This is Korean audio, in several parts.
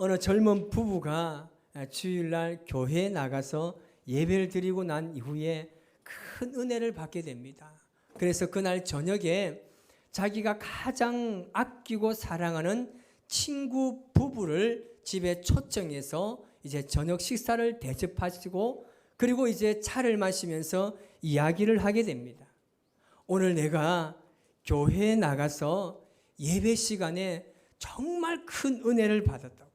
어느 젊은 부부가 주일날 교회에 나가서 예배를 드리고 난 이후에 큰 은혜를 받게 됩니다. 그래서 그날 저녁에 자기가 가장 아끼고 사랑하는 친구 부부를 집에 초청해서 이제 저녁 식사를 대접하시고 그리고 이제 차를 마시면서 이야기를 하게 됩니다. 오늘 내가 교회에 나가서 예배 시간에 정말 큰 은혜를 받았다고.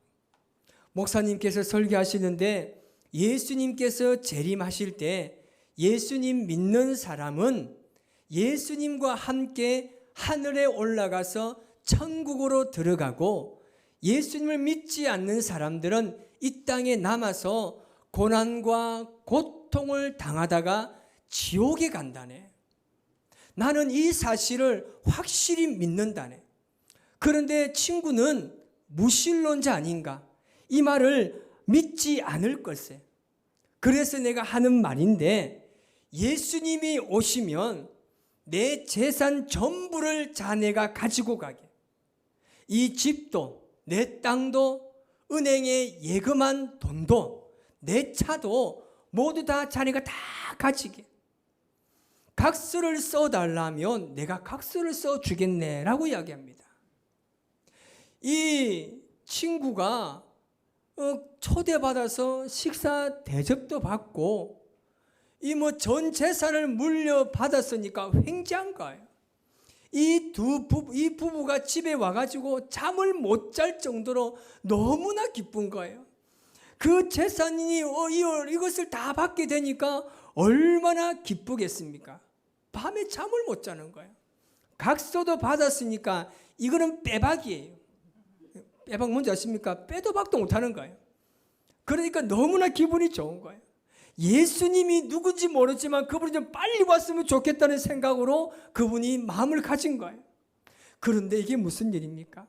목사님께서 설교하시는데 예수님께서 재림하실 때 예수님 믿는 사람은 예수님과 함께 하늘에 올라가서 천국으로 들어가고 예수님을 믿지 않는 사람들은 이 땅에 남아서 고난과 고통을 당하다가 지옥에 간다네. 나는 이 사실을 확실히 믿는다네. 그런데 친구는 무신론자 아닌가? 이 말을 믿지 않을 걸세. 그래서 내가 하는 말인데 예수님이 오시면 내 재산 전부를 자네가 가지고 가게. 이 집도 내 땅도 은행에 예금한 돈도 내 차도 모두 다 자네가 다 가지게. 각서를 써달라면 내가 각서를 써주겠네 라고 이야기합니다. 이 친구가 초대받아서 식사 대접도 받고 이 전 재산을 물려받았으니까 횡재한 거예요. 이 부부가 집에 와가지고 잠을 못 잘 정도로 너무나 기쁜 거예요. 그 재산이 이것을 다 받게 되니까 얼마나 기쁘겠습니까? 밤에 잠을 못 자는 거예요. 각서도 받았으니까 이거는 빼박이에요. 빼박 뭔지 아십니까? 빼도 박도 못하는 거예요. 그러니까 너무나 기분이 좋은 거예요. 예수님이 누군지 모르지만 그분이 좀 빨리 왔으면 좋겠다는 생각으로 그분이 마음을 가진 거예요. 그런데 이게 무슨 일입니까?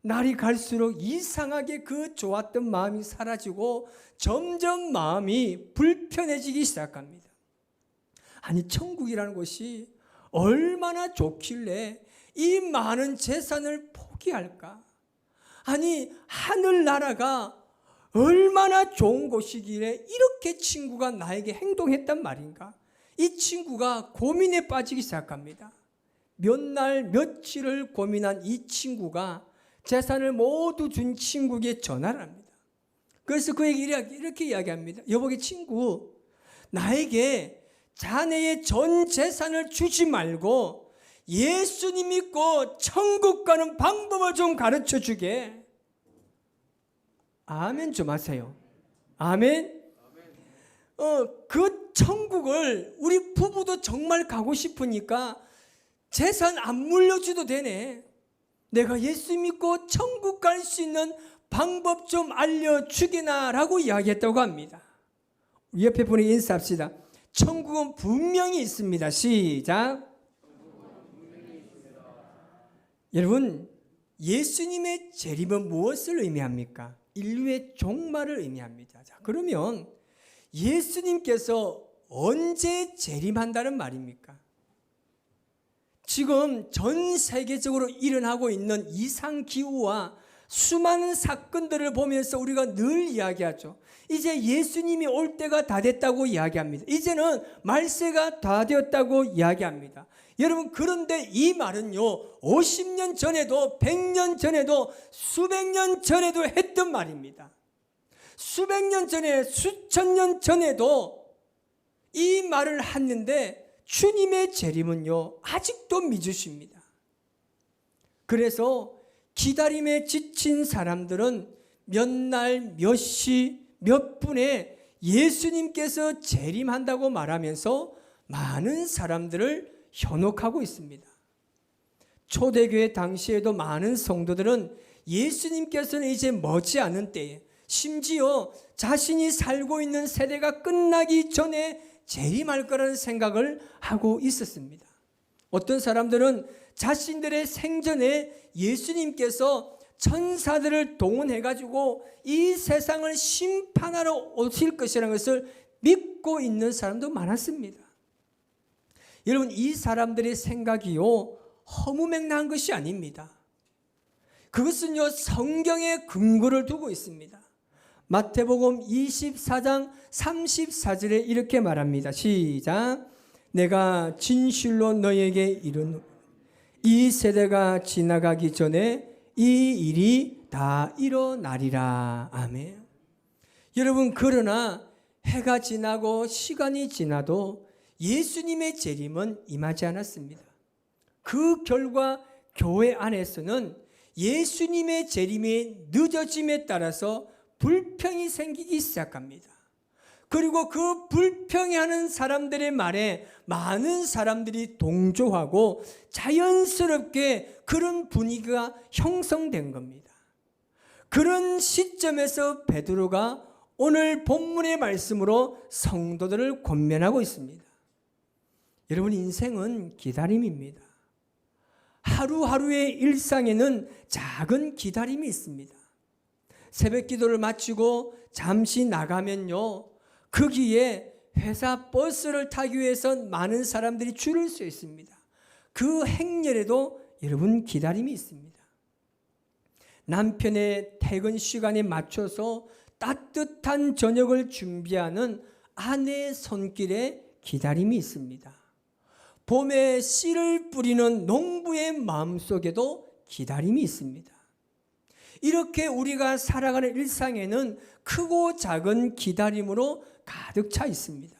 날이 갈수록 이상하게 그 좋았던 마음이 사라지고 점점 마음이 불편해지기 시작합니다. 아니 천국이라는 곳이 얼마나 좋길래 이 많은 재산을 포기할까? 아니 하늘나라가 얼마나 좋은 곳이길래 이렇게 친구가 나에게 행동했단 말인가? 이 친구가 고민에 빠지기 시작합니다. 몇 날 며칠을 고민한 이 친구가 재산을 모두 준 친구에게 전화를 합니다. 그래서 그에게 이렇게 이야기합니다. 여보게 친구, 나에게 자네의 전 재산을 주지 말고 예수님 믿고 천국 가는 방법을 좀 가르쳐 주게. 아멘 좀 하세요. 아멘. 그 천국을 우리 부부도 정말 가고 싶으니까 재산 안 물려줘도 되네. 내가 예수 믿고 천국 갈 수 있는 방법 좀 알려주기나 라고 이야기했다고 합니다. 옆에 분에게 인사합시다. 천국은 분명히 있습니다. 시작. 여러분, 예수님의 재림은 무엇을 의미합니까? 인류의 종말을 의미합니다. 자, 그러면 예수님께서 언제 재림한다는 말입니까? 지금 전 세계적으로 일어나고 있는 이상기후와 수많은 사건들을 보면서 우리가 늘 이야기하죠. 이제 예수님이 올 때가 다 됐다고 이야기합니다. 이제는 말세가 다 되었다고 이야기합니다. 여러분, 그런데 이 말은요 50년 전에도 100년 전에도 수백 년 전에도 했던 말입니다. 수백 년 전에 수천 년 전에도 이 말을 했는데 주님의 재림은요 아직도 미주십니다. 그래서 기다림에 지친 사람들은 몇 날, 몇 시, 몇 분에 예수님께서 재림한다고 말하면서 많은 사람들을 현혹하고 있습니다. 초대교회 당시에도 많은 성도들은 예수님께서는 이제 머지않은 때에 심지어 자신이 살고 있는 세대가 끝나기 전에 재림할 거라는 생각을 하고 있었습니다. 어떤 사람들은 자신들의 생전에 예수님께서 천사들을 동원해가지고 이 세상을 심판하러 오실 것이라는 것을 믿고 있는 사람도 많았습니다. 여러분, 이 사람들의 생각이요 허무맹랑한 것이 아닙니다. 그것은요, 성경에 근거를 두고 있습니다. 마태복음 24장 34절에 이렇게 말합니다. 시작. 내가 진실로 너에게 이르노니 이 세대가 지나가기 전에 이 일이 다 일어나리라. 아멘. 여러분, 그러나 해가 지나고 시간이 지나도 예수님의 재림은 임하지 않았습니다. 그 결과 교회 안에서는 예수님의 재림이 늦어짐에 따라서 불평이 생기기 시작합니다. 그리고 그 불평해하는 사람들의 말에 많은 사람들이 동조하고 자연스럽게 그런 분위기가 형성된 겁니다. 그런 시점에서 베드로가 오늘 본문의 말씀으로 성도들을 권면하고 있습니다. 여러분, 인생은 기다림입니다. 하루하루의 일상에는 작은 기다림이 있습니다. 새벽 기도를 마치고 잠시 나가면요, 거기에 회사 버스를 타기 위해서 많은 사람들이 줄을 서 있습니다. 그 행렬에도 여러분 기다림이 있습니다. 남편의 퇴근 시간에 맞춰서 따뜻한 저녁을 준비하는 아내의 손길에 기다림이 있습니다. 봄에 씨를 뿌리는 농부의 마음속에도 기다림이 있습니다. 이렇게 우리가 살아가는 일상에는 크고 작은 기다림으로 가득 차 있습니다.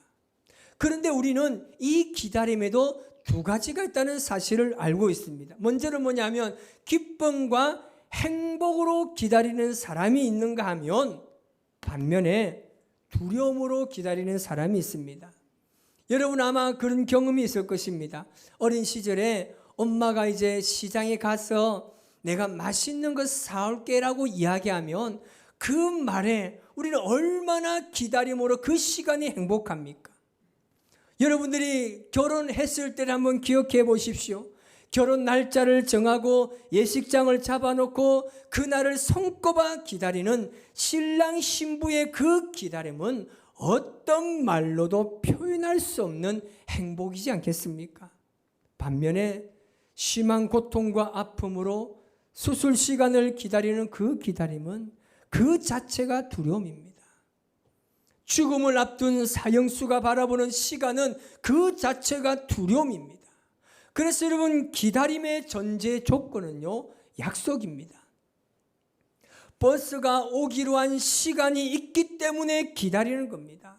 그런데 우리는 이 기다림에도 두 가지가 있다는 사실을 알고 있습니다. 먼저는 뭐냐면 기쁨과 행복으로 기다리는 사람이 있는가 하면 반면에 두려움으로 기다리는 사람이 있습니다. 여러분 아마 그런 경험이 있을 것입니다. 어린 시절에 엄마가 이제 시장에 가서 내가 맛있는 거 사올게라고 이야기하면 그 말에 우리는 얼마나 기다림으로 그 시간이 행복합니까? 여러분들이 결혼했을 때를 한번 기억해 보십시오. 결혼 날짜를 정하고 예식장을 잡아놓고 그날을 손꼽아 기다리는 신랑 신부의 그 기다림은 어떤 말로도 표현할 수 없는 행복이지 않겠습니까? 반면에 심한 고통과 아픔으로 수술 시간을 기다리는 그 기다림은 그 자체가 두려움입니다. 죽음을 앞둔 사형수가 바라보는 시간은 그 자체가 두려움입니다. 그래서 여러분 기다림의 전제 조건은요, 약속입니다. 버스가 오기로 한 시간이 있기 때문에 기다리는 겁니다.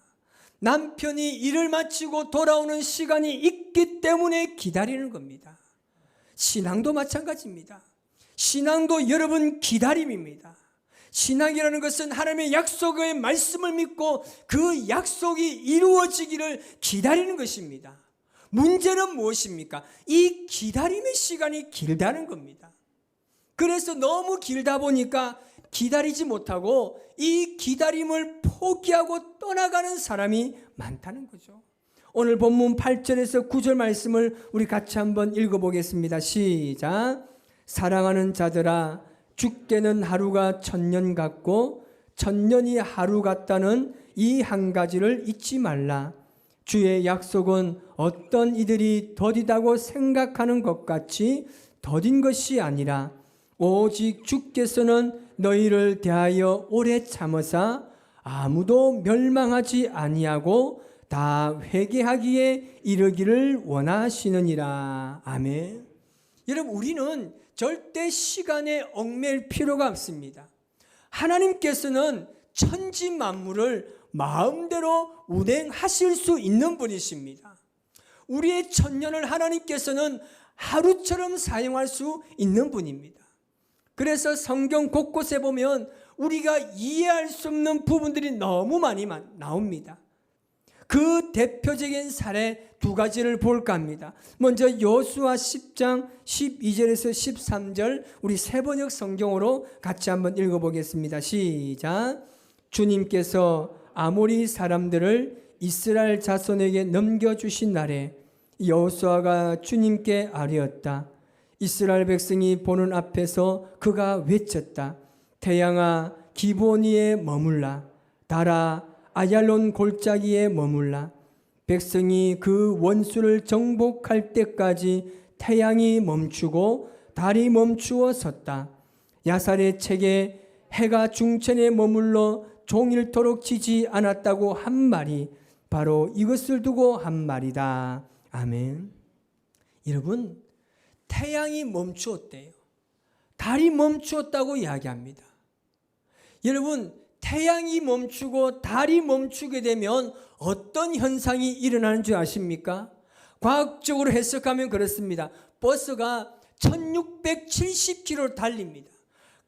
남편이 일을 마치고 돌아오는 시간이 있기 때문에 기다리는 겁니다. 신앙도 마찬가지입니다. 신앙도 여러분 기다림입니다. 신앙이라는 것은 하나님의 약속의 말씀을 믿고 그 약속이 이루어지기를 기다리는 것입니다. 문제는 무엇입니까? 이 기다림의 시간이 길다는 겁니다. 그래서 너무 길다 보니까 기다리지 못하고 이 기다림을 포기하고 떠나가는 사람이 많다는 거죠. 오늘 본문 8절에서 9절 말씀을 우리 같이 한번 읽어보겠습니다. 시작. 사랑하는 자들아, 죽게는 하루가 1000년 같고 1000년이 하루 같다는 이 한 가지를 잊지 말라. 주의 약속은 어떤 이들이 더디다고 생각하는 것 같이 더딘 것이 아니라 오직 주께서는 너희를 대하여 오래 참으사 아무도 멸망하지 아니하고 다 회개하기에 이르기를 원하시느니라. 아멘. 여러분, 우리는 절대 시간에 얽매일 필요가 없습니다. 하나님께서는 천지 만물을 마음대로 운행하실 수 있는 분이십니다. 우리의 1000년을 하나님께서는 하루처럼 사용할 수 있는 분입니다. 그래서 성경 곳곳에 보면 우리가 이해할 수 없는 부분들이 너무 많이 나옵니다. 그 대표적인 사례 두 가지를 볼까 합니다. 먼저 여호수아 10장 12절에서 13절 우리 새번역 성경으로 같이 한번 읽어보겠습니다. 시작. 주님께서 아모리 사람들을 이스라엘 자손에게 넘겨주신 날에 여호수아가 주님께 아뢰었다. 이스라엘 백성이 보는 앞에서 그가 외쳤다. 태양아 기브온이에 머물라. 달아 아얄론 골짜기에 머물라. 백성이 그 원수를 정복할 때까지 태양이 멈추고 달이 멈추어 섰다. 야살의 책에 해가 중천에 머물러 종일토록 지지 않았다고 한 말이 바로 이것을 두고 한 말이다. 아멘. 여러분, 태양이 멈추었대요. 달이 멈추었다고 이야기합니다. 여러분, 태양이 멈추고 달이 멈추게 되면 어떤 현상이 일어나는 줄 아십니까? 과학적으로 해석하면 그렇습니다. 버스가 1670km를 달립니다.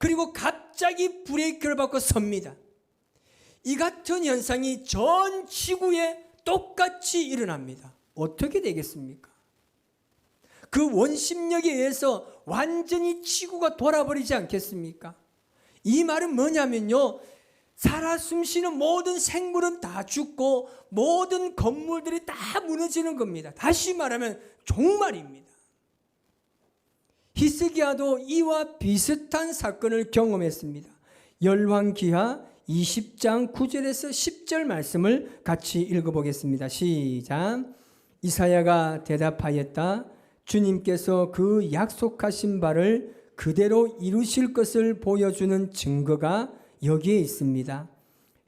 그리고 갑자기 브레이크를 밟고 섭니다. 이 같은 현상이 전 지구에 똑같이 일어납니다. 어떻게 되겠습니까? 그 원심력에 의해서 완전히 지구가 돌아버리지 않겠습니까? 이 말은 뭐냐면요, 살아 숨쉬는 모든 생물은 다 죽고 모든 건물들이 다 무너지는 겁니다. 다시 말하면 종말입니다. 히스기야도 이와 비슷한 사건을 경험했습니다. 열왕기하 20장 9절에서 10절 말씀을 같이 읽어보겠습니다. 시작. 이사야가 대답하였다. 주님께서 그 약속하신 바를 그대로 이루실 것을 보여주는 증거가 여기에 있습니다.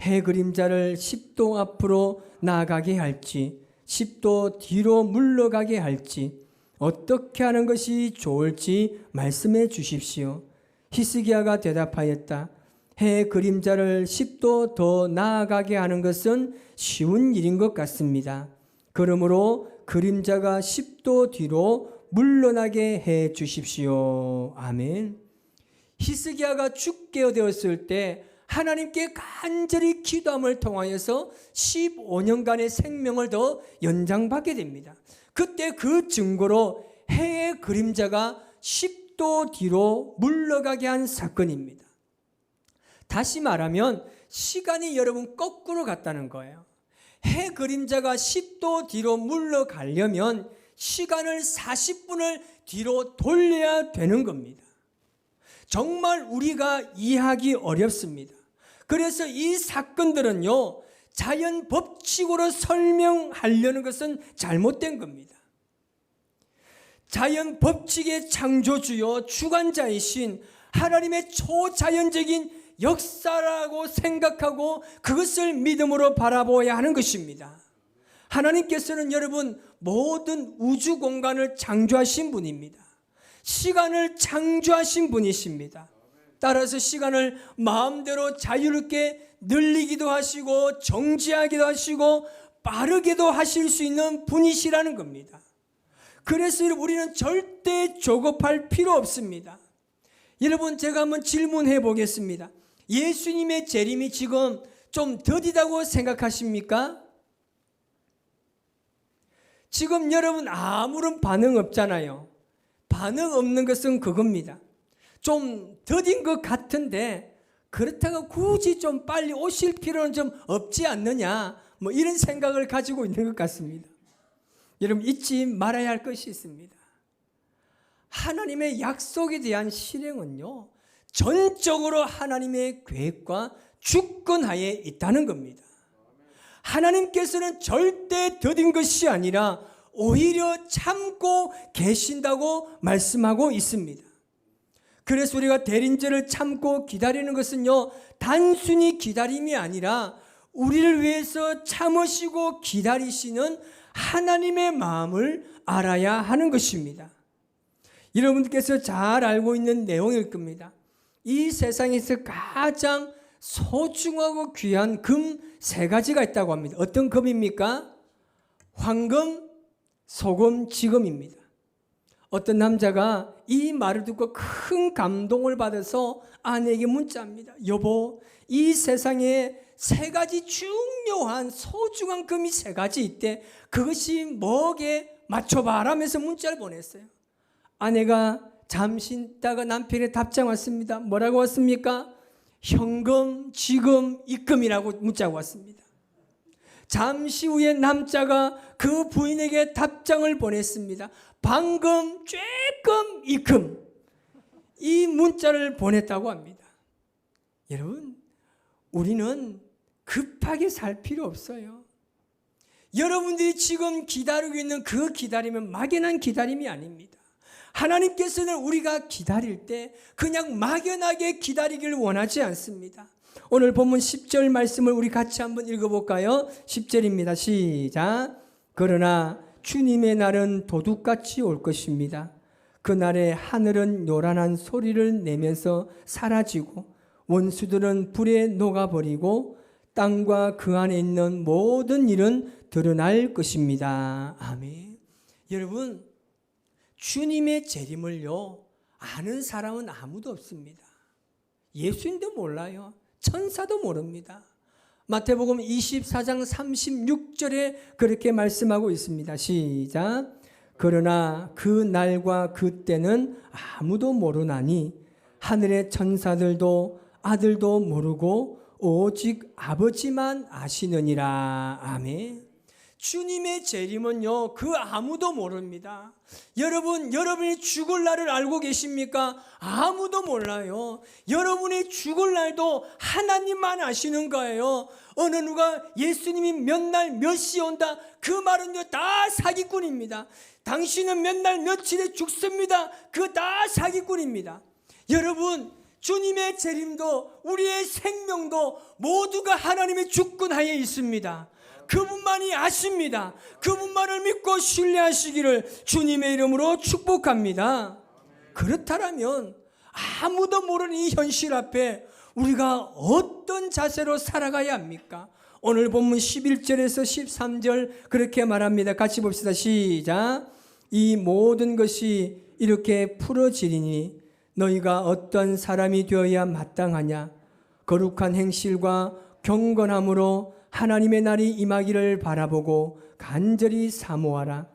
해 그림자를 10도 앞으로 나아가게 할지 10도 뒤로 물러가게 할지 어떻게 하는 것이 좋을지 말씀해 주십시오. 히스기야가 대답하였다. 해 그림자를 10도 더 나아가게 하는 것은 쉬운 일인 것 같습니다. 그러므로 그림자가 10도 뒤로 물러나게 해 주십시오. 아멘. 히스기야가 죽게 되었을 때 하나님께 간절히 기도함을 통하여서 15년간의 생명을 더 연장받게 됩니다. 그때 그 증거로 해의 그림자가 10도 뒤로 물러가게 한 사건입니다. 다시 말하면 시간이 여러분 거꾸로 갔다는 거예요. 해 그림자가 10도 뒤로 물러가려면 시간을 40분을 뒤로 돌려야 되는 겁니다. 정말 우리가 이해하기 어렵습니다. 그래서 이 사건들은요, 자연 법칙으로 설명하려는 것은 잘못된 겁니다. 자연 법칙의 창조주요 주관자이신 하나님의 초자연적인 역사라고 생각하고 그것을 믿음으로 바라보아야 하는 것입니다. 하나님께서는 여러분 모든 우주 공간을 창조하신 분입니다. 시간을 창조하신 분이십니다. 따라서 시간을 마음대로 자유롭게 늘리기도 하시고 정지하기도 하시고 빠르게도 하실 수 있는 분이시라는 겁니다. 그래서 우리는 절대 조급할 필요 없습니다. 여러분, 제가 한번 질문해 보겠습니다. 예수님의 재림이 지금 좀 더디다고 생각하십니까? 지금 여러분 아무런 반응 없잖아요. 반응 없는 것은 그겁니다. 좀 더딘 것 같은데 그렇다고 굳이 좀 빨리 오실 필요는 좀 없지 않느냐, 뭐 이런 생각을 가지고 있는 것 같습니다. 여러분, 잊지 말아야 할 것이 있습니다. 하나님의 약속에 대한 실행은요, 전적으로 하나님의 계획과 주권하에 있다는 겁니다. 하나님께서는 절대 더딘 것이 아니라 오히려 참고 계신다고 말씀하고 있습니다. 그래서 우리가 대린절을 참고 기다리는 것은요, 단순히 기다림이 아니라 우리를 위해서 참으시고 기다리시는 하나님의 마음을 알아야 하는 것입니다. 여러분께서 잘 알고 있는 내용일 겁니다. 이 세상에서 가장 소중하고 귀한 금 3가지가 있다고 합니다. 어떤 금입니까? 황금, 소금, 지금입니다. 어떤 남자가 이 말을 듣고 큰 감동을 받아서 아내에게 문자합니다. 여보, 이 세상에 3가지 중요한 소중한 금이 3가지 있대. 그것이 뭐게 맞춰봐라 하면서 문자를 보냈어요. 아내가 잠시 있다가 남편의 답장 왔습니다. 뭐라고 왔습니까? 현금, 지금, 입금이라고 문자가 왔습니다. 잠시 후에 남자가 그 부인에게 답장을 보냈습니다. 방금, 쬐끔, 입금. 이 문자를 보냈다고 합니다. 여러분, 우리는 급하게 살 필요 없어요. 여러분들이 지금 기다리고 있는 그 기다림은 막연한 기다림이 아닙니다. 하나님께서는 우리가 기다릴 때 그냥 막연하게 기다리길 원하지 않습니다. 오늘 본문 10절 말씀을 우리 같이 한번 읽어볼까요? 10절입니다. 시작. 그러나 주님의 날은 도둑같이 올 것입니다. 그날에 하늘은 요란한 소리를 내면서 사라지고 원수들은 불에 녹아버리고 땅과 그 안에 있는 모든 일은 드러날 것입니다. 아멘. 여러분, 주님의 재림을요 아는 사람은 아무도 없습니다. 예수님도 몰라요. 천사도 모릅니다. 마태복음 24장 36절에 그렇게 말씀하고 있습니다. 시작. 그러나 그 날과 그 때는 아무도 모르나니 하늘의 천사들도 아들도 모르고 오직 아버지만 아시느니라. 아멘. 주님의 재림은요 그 아무도 모릅니다. 여러분이 죽을 날을 알고 계십니까? 아무도 몰라요. 여러분이 죽을 날도 하나님만 아시는 거예요. 어느 누가 예수님이 몇 날 몇 시에 온다 그 말은요 다 사기꾼입니다. 당신은 몇 날 며칠에 죽습니다. 그거 다 사기꾼입니다. 여러분, 주님의 재림도 우리의 생명도 모두가 하나님의 주권 하에 있습니다. 그분만이 아십니다. 그분만을 믿고 신뢰하시기를 주님의 이름으로 축복합니다. 그렇다면 아무도 모르는 이 현실 앞에 우리가 어떤 자세로 살아가야 합니까? 오늘 본문 11절에서 13절 그렇게 말합니다. 같이 봅시다. 시작. 이 모든 것이 이렇게 풀어지리니 너희가 어떤 사람이 되어야 마땅하냐? 거룩한 행실과 경건함으로 하나님의 날이 임하기를 바라보고 간절히 사모하라.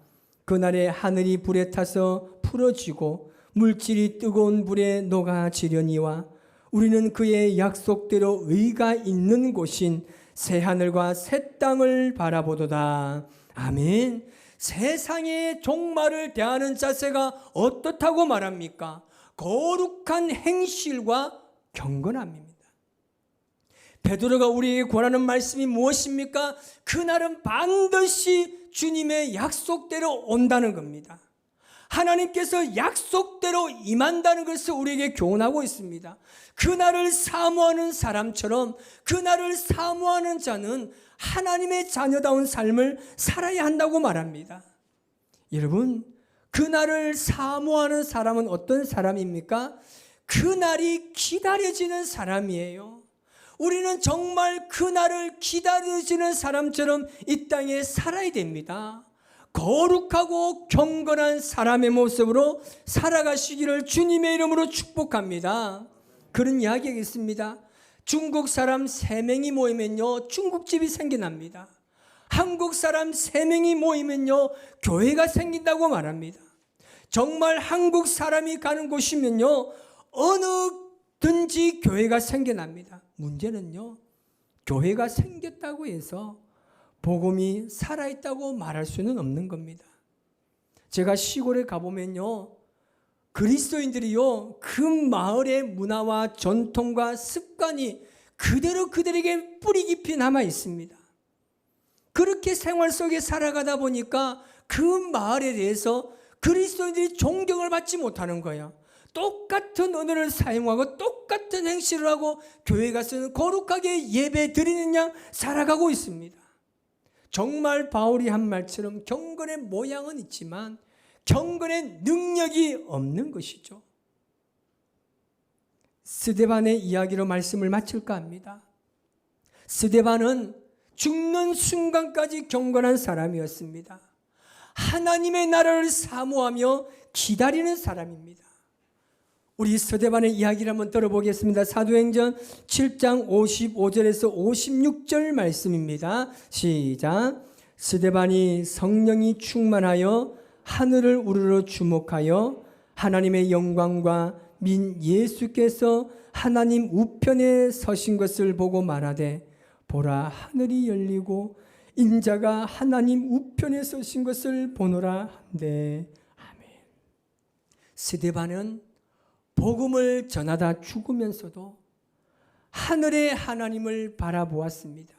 그날에 하늘이 불에 타서 풀어지고 물질이 뜨거운 불에 녹아지려니와 우리는 그의 약속대로 의가 있는 곳인 새 하늘과 새 땅을 바라보도다. 아멘. 세상의 종말을 대하는 자세가 어떻다고 말합니까? 거룩한 행실과 경건함입니다. 베드로가 우리에게 권하는 말씀이 무엇입니까? 그날은 반드시 주님의 약속대로 온다는 겁니다. 하나님께서 약속대로 임한다는 것을 우리에게 교훈하고 있습니다. 그날을 사모하는 사람처럼 그날을 사모하는 자는 하나님의 자녀다운 삶을 살아야 한다고 말합니다. 여러분, 그날을 사모하는 사람은 어떤 사람입니까? 그날이 기다려지는 사람이에요. 우리는 정말 그날을 기다려지는 사람처럼 이 땅에 살아야 됩니다. 거룩하고 경건한 사람의 모습으로 살아가시기를 주님의 이름으로 축복합니다. 그런 이야기가 있습니다. 중국 사람 3명이 모이면요 중국집이 생겨납니다. 한국 사람 3명이 모이면요 교회가 생긴다고 말합니다. 정말 한국 사람이 가는 곳이면요 어느든지 교회가 생겨납니다. 문제는요 교회가 생겼다고 해서 복음이 살아있다고 말할 수는 없는 겁니다. 제가 시골에 가보면요 그리스도인들이요 그 마을의 문화와 전통과 습관이 그대로 그들에게 뿌리 깊이 남아 있습니다. 그렇게 생활 속에 살아가다 보니까 그 마을에 대해서 그리스도인들이 존경을 받지 못하는 거예요. 똑같은 언어를 사용하고 똑같은 행실을 하고 교회 가서는 거룩하게 예배 드리는 양 살아가고 있습니다. 정말 바울이 한 말처럼 경건의 모양은 있지만 경건의 능력이 없는 것이죠. 스데반의 이야기로 말씀을 마칠까 합니다. 스데반은 죽는 순간까지 경건한 사람이었습니다. 하나님의 나라를 사모하며 기다리는 사람입니다. 우리 스데반의 이야기를 한번 들어보겠습니다. 사도행전 7장 55절에서 56절 말씀입니다. 시작. 스데반이 성령이 충만하여 하늘을 우러러 주목하여 하나님의 영광과 민 예수께서 하나님 우편에 서신 것을 보고 말하되 보라 하늘이 열리고 인자가 하나님 우편에 서신 것을 보노라 한대. 아멘. 스데반은 복음을 전하다 죽으면서도 하늘의 하나님을 바라보았습니다.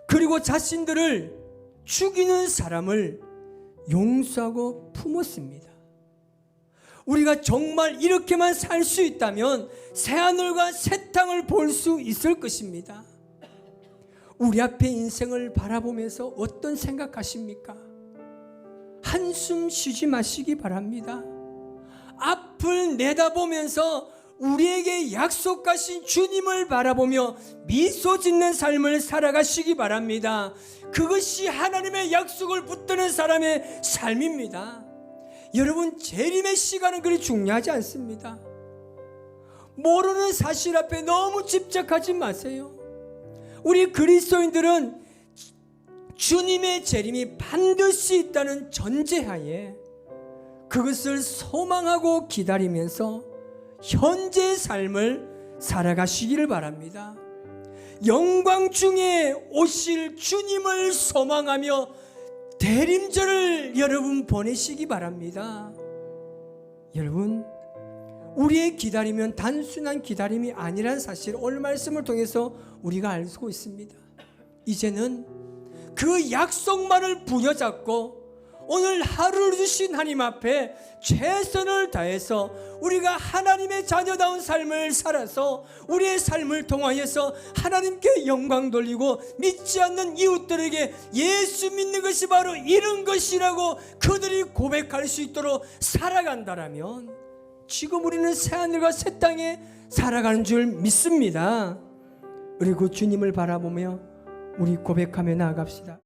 그리고 자신들을 죽이는 사람을 용서하고 품었습니다. 우리가 정말 이렇게만 살 수 있다면 새하늘과 새 땅을 볼 수 있을 것입니다. 우리 앞에 인생을 바라보면서 어떤 생각하십니까? 한숨 쉬지 마시기 바랍니다. 앞을 내다보면서 우리에게 약속하신 주님을 바라보며 미소 짓는 삶을 살아가시기 바랍니다. 그것이 하나님의 약속을 붙드는 사람의 삶입니다. 여러분, 재림의 시간은 그리 중요하지 않습니다. 모르는 사실 앞에 너무 집착하지 마세요. 우리 그리스도인들은 주님의 재림이 반드시 있다는 전제하에 그것을 소망하고 기다리면서 현재의 삶을 살아가시기를 바랍니다. 영광 중에 오실 주님을 소망하며 대림절을 여러분 보내시기 바랍니다. 여러분, 우리의 기다림은 단순한 기다림이 아니라는 사실 오늘 말씀을 통해서 우리가 알고 있습니다. 이제는 그 약속만을 부여잡고 오늘 하루를 주신 하나님 앞에 최선을 다해서 우리가 하나님의 자녀다운 삶을 살아서 우리의 삶을 통하여서 하나님께 영광 돌리고 믿지 않는 이웃들에게 예수 믿는 것이 바로 이런 것이라고 그들이 고백할 수 있도록 살아간다라면 지금 우리는 새하늘과 새 땅에 살아가는 줄 믿습니다. 그리고 주님을 바라보며 우리 고백하며 나아갑시다.